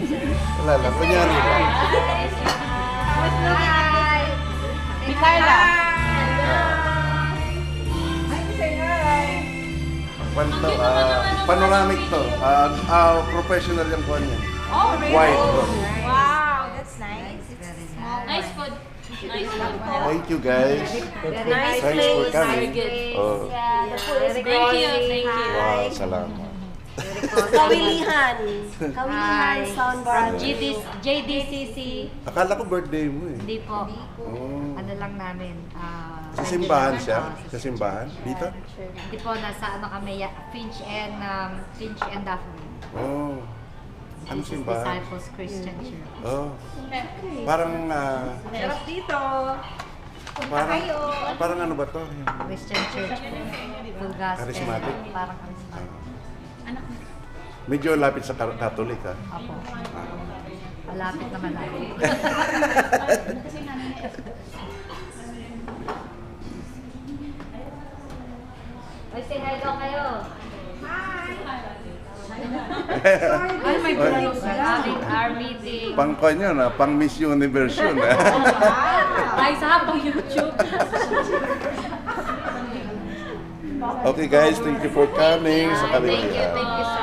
Wala lang, kunyari lang. Hi! Mikaela. Panoramic to. Professional yung kuha niya. Oh, really? White. Wow, that's nice. Nice food. Nice food. Thank you guys. Very nice Thanks for place. coming. Good. Oh. Yeah, the food is Thank you, great. thank you. Wow, salamat. Kawilihan. Kawilihan Sound Bar. JDCC. Akala ko birthday mo eh. Hindi po. Oh. Ano lang namin. Sa simbahan siya? Sa simbahan? Dito? Hindi po, nasa ano kami, Finch and Daphne. Oh. Ano This is simbahan? Disciples Christian Church. Oh. Parang, Sarap dito. parang ano ba to? Christian Church po. Full gospel. Charismatic? Parang charismatic. Medyo lapit sa Catholic ha? Apo. Malapit naman ako. Ay, say hi daw kayo. Ay, may Ay. our meeting. Pang kanya na, pang Miss Universe yun. Ay, sa habang YouTube. Okay guys, thank you for coming sa Thank you, Kawilihan. thank you so